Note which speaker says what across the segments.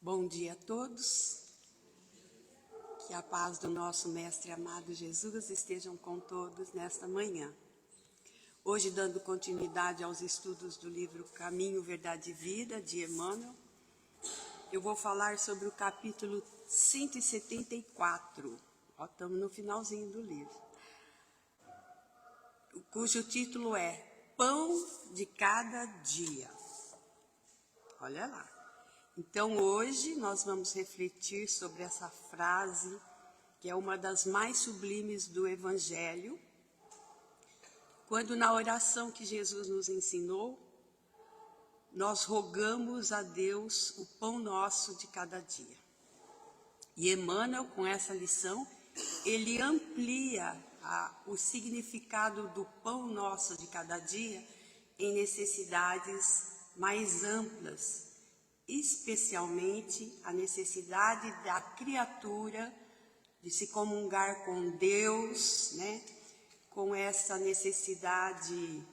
Speaker 1: Bom dia a todos, que a paz do nosso Mestre amado Jesus estejam com todos nesta manhã. Hoje, dando continuidade aos estudos do livro Caminho, Verdade e Vida, de Emmanuel, eu vou falar sobre o capítulo 174, estamos no finalzinho do livro, cujo título é Pão de Cada Dia. Olha lá. Então, hoje nós vamos refletir sobre essa frase, que é uma das mais sublimes do Evangelho, quando na oração que Jesus nos ensinou, nós rogamos a Deus o pão nosso de cada dia. E Emmanuel, com essa lição, ele amplia o significado do pão nosso de cada dia em necessidades mais amplas, especialmente a necessidade da criatura de se comungar com Deus, né? Com essa necessidade,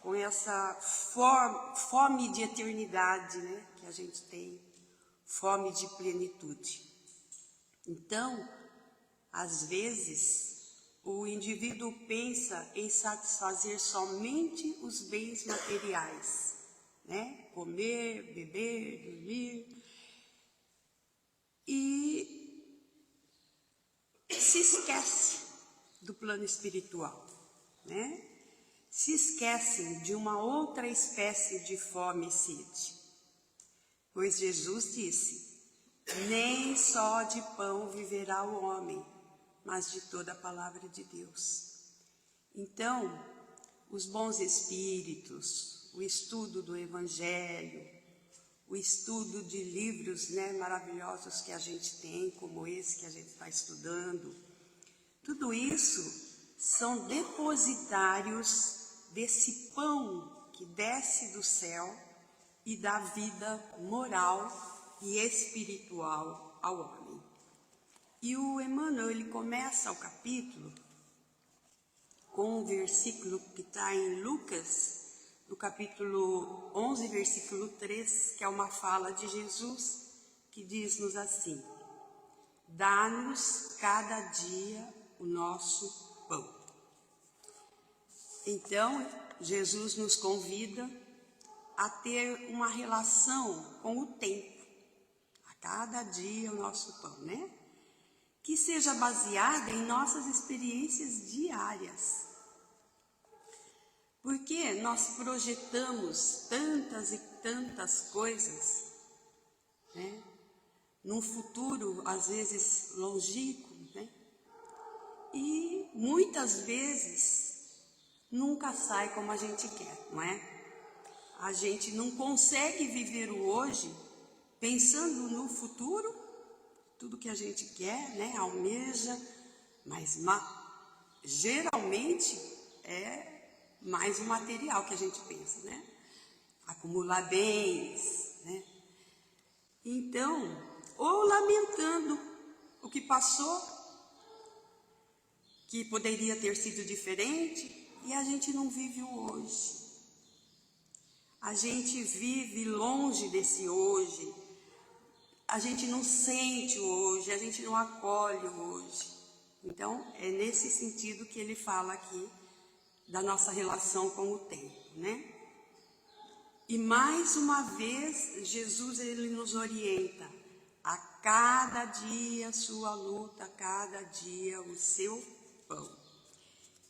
Speaker 1: com essa fome de eternidade, né? Que a gente tem, fome de plenitude. Então, às vezes, o indivíduo pensa em satisfazer somente os bens materiais, né? Comer, beber, dormir, e se esquece do plano espiritual, né? Se esquecem de uma outra espécie de fome e sede, pois Jesus disse: nem só de pão viverá o homem, mas de toda a palavra de Deus. Então, os bons espíritos, o estudo do Evangelho, o estudo de livros, né, maravilhosos que a gente tem, como esse que a gente está estudando, tudo isso são depositários desse pão que desce do céu e dá vida moral e espiritual ao homem. E o Emmanuel, ele começa o capítulo com um versículo que está em Lucas, no capítulo 11, versículo 3, que é uma fala de Jesus, que diz-nos assim: dá-nos cada dia o nosso pão. Então, Jesus nos convida a ter uma relação com o tempo, a cada dia o nosso pão, né? Que seja baseada em nossas experiências diárias. Porque nós projetamos tantas e tantas coisas, né? Num futuro, às vezes, longínquo, né? E muitas vezes nunca sai como a gente quer, não é? A gente não consegue viver o hoje pensando no futuro, tudo que a gente quer, né? Almeja, mas geralmente é mais o material que a gente pensa, né? Acumular bens, né? Então, ou lamentando o que passou, que poderia ter sido diferente, e a gente não vive o hoje. A gente vive longe desse hoje, a gente não sente o hoje, a gente não acolhe o hoje. Então, é nesse sentido que ele fala aqui da nossa relação com o tempo, né? E mais uma vez, Jesus, ele nos orienta: a cada dia a sua luta, a cada dia o seu pão.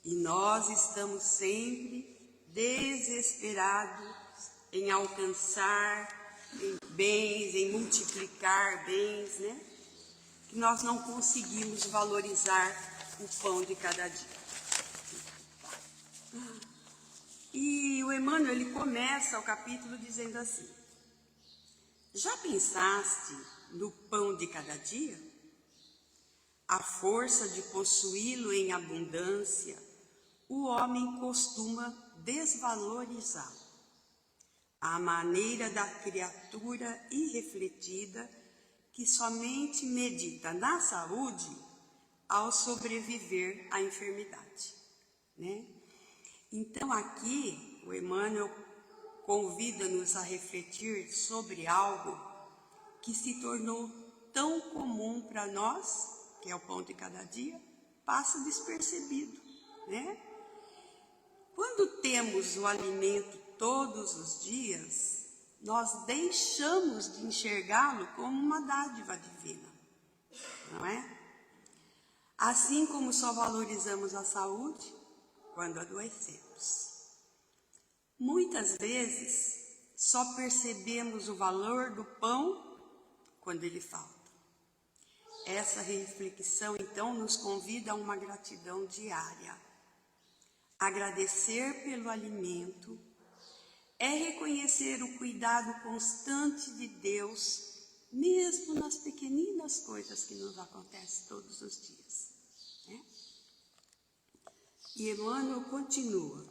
Speaker 1: E nós estamos sempre desesperados em alcançar bens, em multiplicar bens, né? Que nós não conseguimos valorizar o pão de cada dia. E o Emmanuel, ele começa o capítulo dizendo assim: já pensaste no pão de cada dia? A força de possuí-lo em abundância, o homem costuma desvalorizá-lo. A maneira da criatura irrefletida que somente medita na saúde ao sobreviver à enfermidade, né? Então aqui o Emmanuel convida-nos a refletir sobre algo que se tornou tão comum para nós, que é o pão de cada dia, passa despercebido, né? Quando temos o alimento todos os dias, nós deixamos de enxergá-lo como uma dádiva divina, não é? Assim como só valorizamos a saúde quando adoecemos. Muitas vezes, só percebemos o valor do pão quando ele falta. Essa reflexão, então, nos convida a uma gratidão diária. Agradecer pelo alimento é reconhecer o cuidado constante de Deus, mesmo nas pequeninas coisas que nos acontecem todos os dias, né? E Emmanuel continua: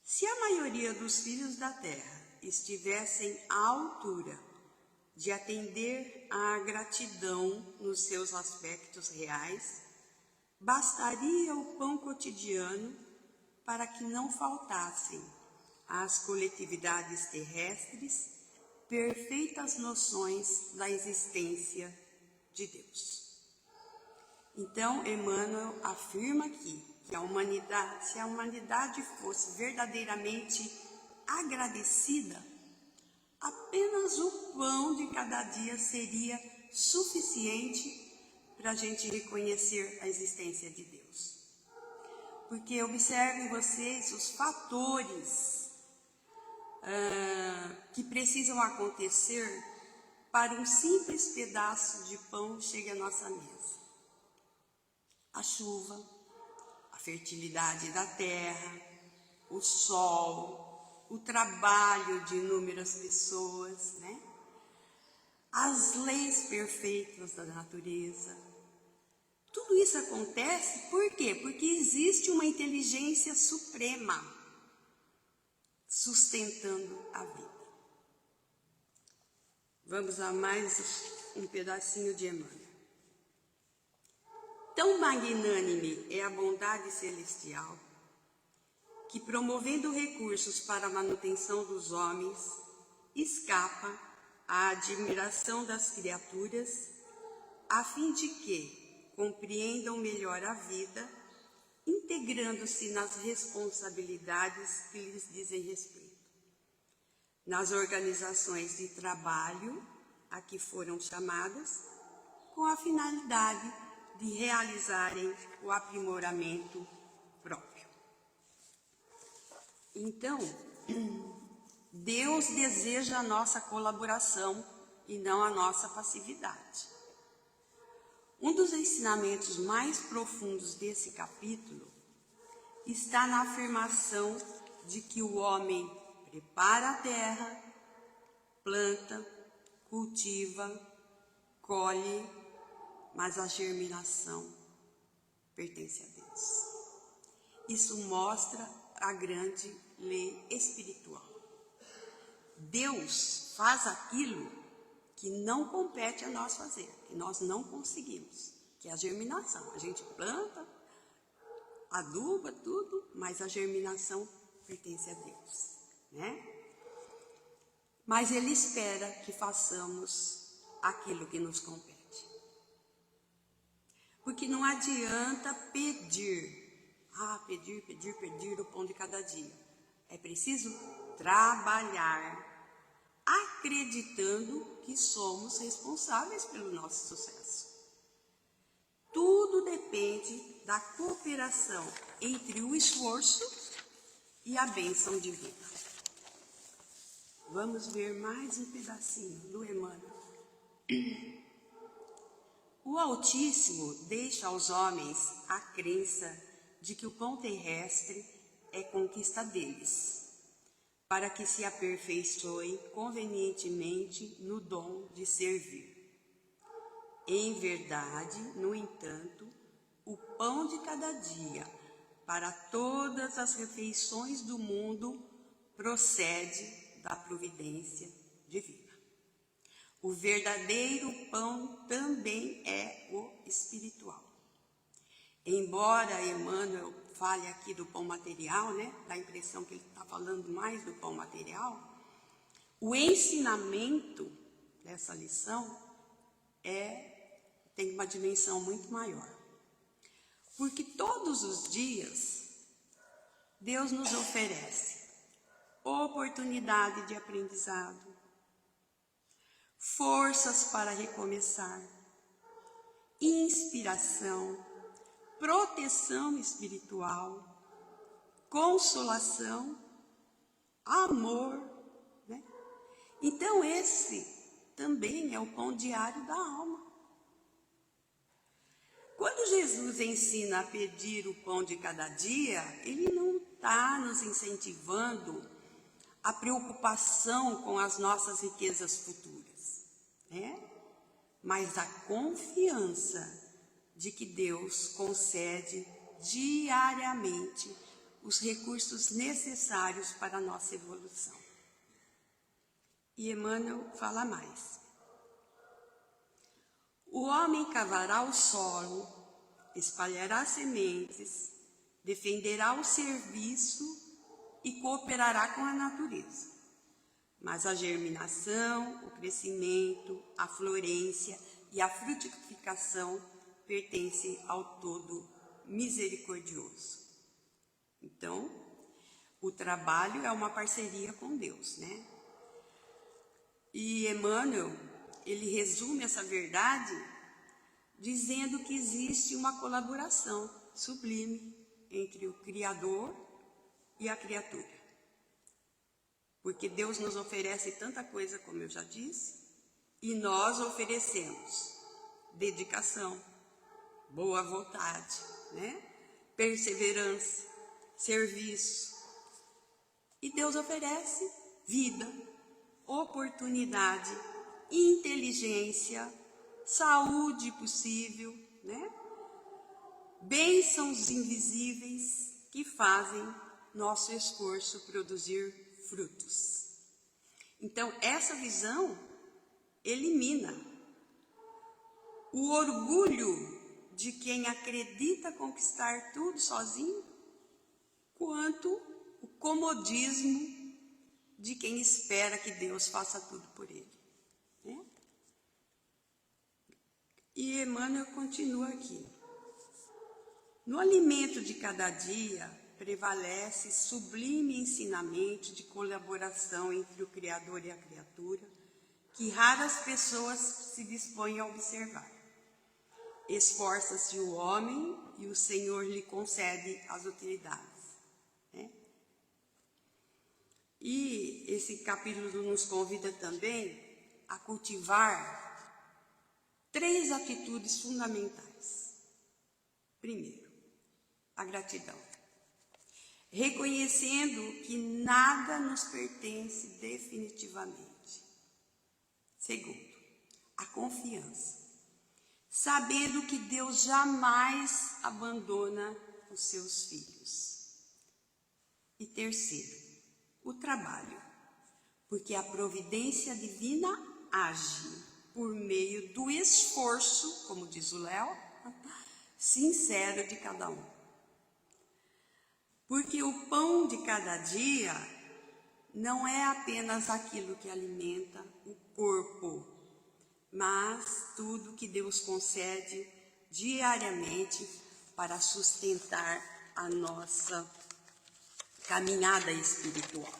Speaker 1: se a maioria dos filhos da terra estivessem à altura de atender à gratidão nos seus aspectos reais, bastaria o pão cotidiano para que não faltassem às coletividades terrestres perfeitas noções da existência de Deus. Então, Emmanuel afirma aqui que se a humanidade fosse verdadeiramente agradecida, apenas o pão de cada dia seria suficiente para a gente reconhecer a existência de Deus. Porque observem vocês os fatores que precisam acontecer para um simples pedaço de pão chegue à nossa mesa. A chuva, a fertilidade da terra, o sol, o trabalho de inúmeras pessoas, né? As leis perfeitas da natureza. Tudo isso acontece por quê? Porque existe uma inteligência suprema sustentando a vida. Vamos a mais um pedacinho de Emmanuel. Tão magnânime é a bondade celestial que, promovendo recursos para a manutenção dos homens, escapa à admiração das criaturas, a fim de que compreendam melhor a vida, integrando-se nas responsabilidades que lhes dizem respeito. Nas organizações de trabalho a que foram chamadas, com a finalidade de realizarem o aprimoramento próprio. Então, Deus deseja a nossa colaboração e não a nossa passividade. Um dos ensinamentos mais profundos desse capítulo está na afirmação de que o homem prepara a terra, planta, cultiva, colhe, mas a germinação pertence a Deus. Isso mostra a grande lei espiritual. Deus faz aquilo que não compete a nós fazer, que nós não conseguimos, que é a germinação. A gente planta, aduba tudo, mas a germinação pertence a Deus, né? Mas Ele espera que façamos aquilo que nos compete. Porque não adianta pedir o pão de cada dia. É preciso trabalhar, acreditando que somos responsáveis pelo nosso sucesso. Tudo depende da cooperação entre o esforço e a bênção divina. Vamos ver mais um pedacinho do Emmanuel. O Altíssimo deixa aos homens a crença de que o pão terrestre é conquista deles, para que se aperfeiçoem convenientemente no dom de servir. Em verdade, no entanto, o pão de cada dia para todas as refeições do mundo procede da providência divina. O verdadeiro pão também é o espiritual. Embora Emmanuel fale aqui do pão material, né? Dá a impressão que ele está falando mais do pão material. O ensinamento dessa lição tem uma dimensão muito maior. Porque todos os dias, Deus nos oferece oportunidade de aprendizado, forças para recomeçar, inspiração, proteção espiritual, consolação, amor, né? Então esse também é o pão diário da alma. Quando Jesus ensina a pedir o pão de cada dia, ele não está nos incentivando a preocupação com as nossas riquezas futuras, né? Mas a confiança de que Deus concede diariamente os recursos necessários para a nossa evolução. E Emmanuel fala mais. O homem cavará o solo, espalhará sementes, defenderá o serviço e cooperará com a natureza. Mas a germinação, o crescimento, a florência e a frutificação pertencem ao Todo Misericordioso. Então, o trabalho é uma parceria com Deus, né? E Emmanuel, ele resume essa verdade dizendo que existe uma colaboração sublime entre o Criador e a criatura. Porque Deus nos oferece tanta coisa, como eu já disse, e nós oferecemos dedicação, boa vontade, né? Perseverança, serviço. E Deus oferece vida, oportunidade, inteligência, saúde possível, né? Bênçãos invisíveis que fazem nosso esforço produzir frutos. Então, essa visão elimina o orgulho de quem acredita conquistar tudo sozinho, quanto o comodismo de quem espera que Deus faça tudo por ele, né? E Emmanuel continua aqui. No alimento de cada dia prevalece sublime ensinamento de colaboração entre o Criador e a criatura, que raras pessoas se dispõem a observar. Esforça-se o homem e o Senhor lhe concede as utilidades, né? E esse capítulo nos convida também a cultivar 3 atitudes fundamentais. Primeiro, a gratidão. Reconhecendo que nada nos pertence definitivamente. Segundo, a confiança. Sabendo que Deus jamais abandona os seus filhos. E terceiro, o trabalho. Porque a providência divina age por meio do esforço, como diz o Léo, sincero de cada um. Porque o pão de cada dia não é apenas aquilo que alimenta o corpo, mas tudo que Deus concede diariamente para sustentar a nossa caminhada espiritual.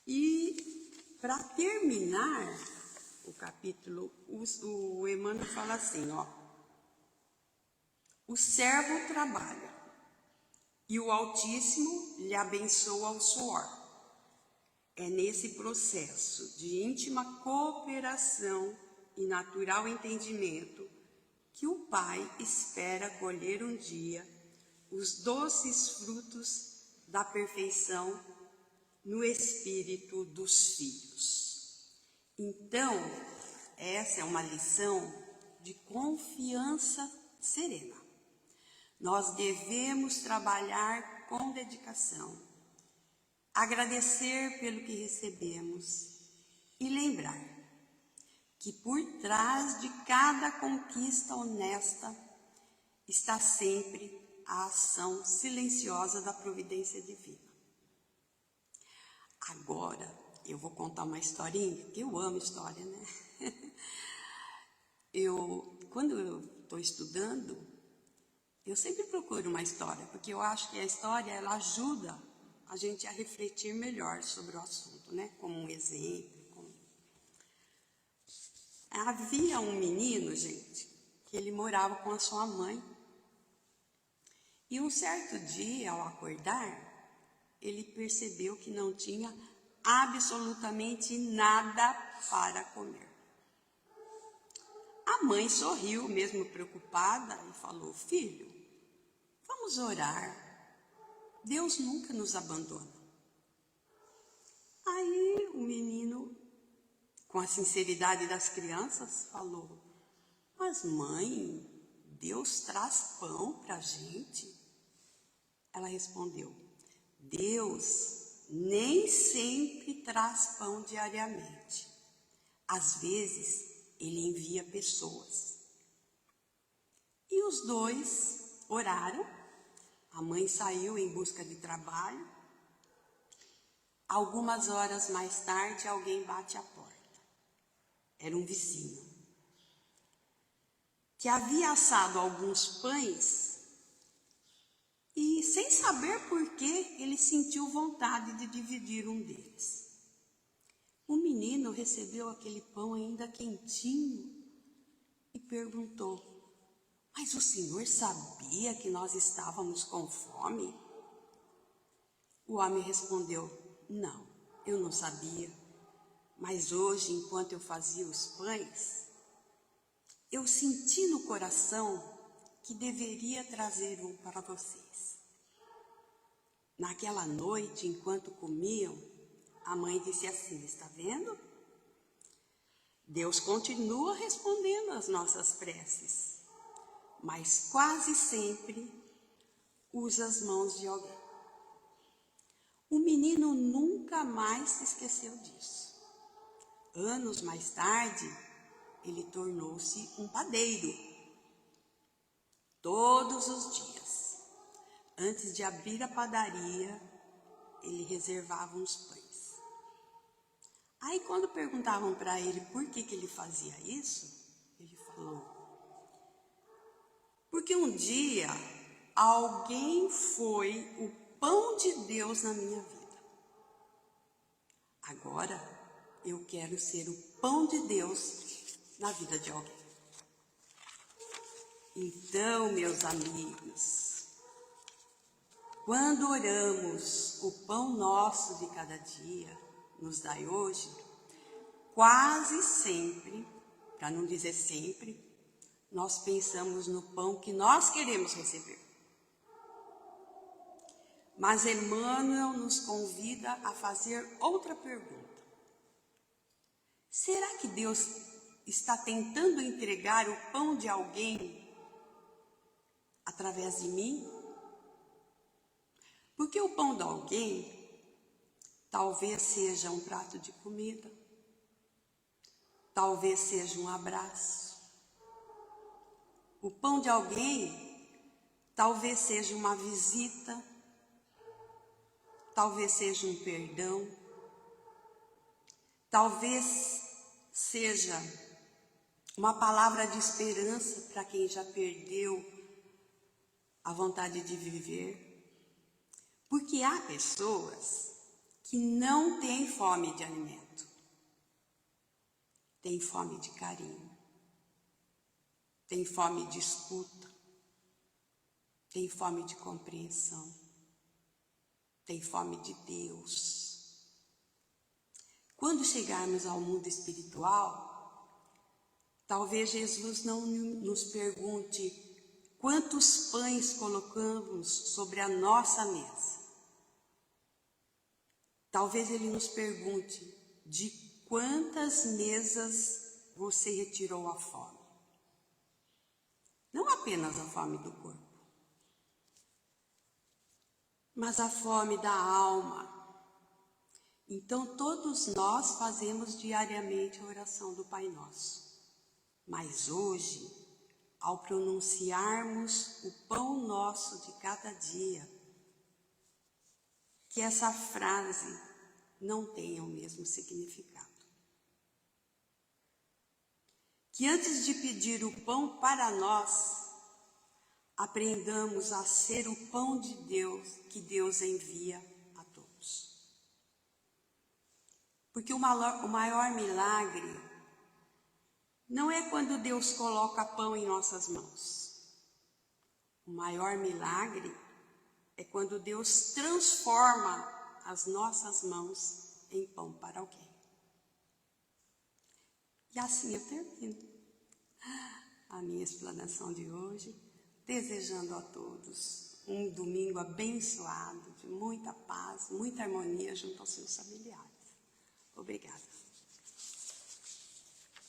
Speaker 1: E para terminar o capítulo, o Emmanuel fala assim, ó: o servo trabalha e o Altíssimo lhe abençoa o suor. É nesse processo de íntima cooperação e natural entendimento que o Pai espera colher um dia os doces frutos da perfeição no espírito dos filhos. Então, essa é uma lição de confiança serena. Nós devemos trabalhar com dedicação, agradecer pelo que recebemos e lembrar que por trás de cada conquista honesta está sempre a ação silenciosa da providência divina. Agora, eu vou contar uma historinha, porque eu amo história, né? Quando eu estou estudando, eu sempre procuro uma história, porque eu acho que a história, ela ajuda a gente a refletir melhor sobre o assunto, né? Como um exemplo. Havia um menino, gente, que ele morava com a sua mãe. E um certo dia, ao acordar, ele percebeu que não tinha absolutamente nada para comer. A mãe sorriu, mesmo preocupada, e falou: filho, vamos orar. Deus nunca nos abandona. Aí o menino, com a sinceridade das crianças, falou: mas mãe, Deus traz pão para a gente? Ela respondeu: Deus nem sempre traz pão diariamente. Às vezes, Ele envia pessoas. E os dois oraram. A mãe saiu em busca de trabalho. Algumas horas mais tarde, alguém bate à porta. Era um vizinho, que havia assado alguns pães e, sem saber por que, ele sentiu vontade de dividir um deles. O menino recebeu aquele pão ainda quentinho e perguntou: mas o senhor sabia que nós estávamos com fome? O homem respondeu: não, eu não sabia. Mas hoje, enquanto eu fazia os pães, eu senti no coração que deveria trazer um para vocês. Naquela noite, enquanto comiam, a mãe disse assim: está vendo? Deus continua respondendo às nossas preces, mas quase sempre usa as mãos de alguém. O menino nunca mais se esqueceu disso. Anos mais tarde, ele tornou-se um padeiro. Todos os dias, antes de abrir a padaria, ele reservava uns pães. Aí, quando perguntavam para ele por que ele fazia isso, ele falou: porque um dia alguém foi o pão de Deus na minha vida. Agora eu quero ser o pão de Deus na vida de alguém. Então, meus amigos, quando oramos o pão nosso de cada dia, nos dai hoje, quase sempre, para não dizer sempre, nós pensamos no pão que nós queremos receber. Mas Emmanuel nos convida a fazer outra pergunta. Será que Deus está tentando entregar o pão de alguém através de mim? Porque o pão de alguém talvez seja um prato de comida, talvez seja um abraço. O pão de alguém talvez seja uma visita, talvez seja um perdão, talvez seja uma palavra de esperança para quem já perdeu a vontade de viver. Porque há pessoas que não têm fome de alimento, têm fome de carinho, têm fome de escuta, têm fome de compreensão, têm fome de Deus. Quando chegarmos ao mundo espiritual, talvez Jesus não nos pergunte quantos pães colocamos sobre a nossa mesa. Talvez Ele nos pergunte de quantas mesas você retirou a fome. Não apenas a fome do corpo, mas a fome da alma. Então, todos nós fazemos diariamente a oração do Pai Nosso. Mas hoje, ao pronunciarmos o pão nosso de cada dia, que essa frase não tenha o mesmo significado. Que antes de pedir o pão para nós, aprendamos a ser o pão de Deus que Deus envia a todos. Porque o maior milagre não é quando Deus coloca pão em nossas mãos. O maior milagre é quando Deus transforma as nossas mãos em pão para alguém. E assim eu termino a minha explanação de hoje, desejando a todos um domingo abençoado, de muita paz, muita harmonia junto aos seus familiares. Obrigada.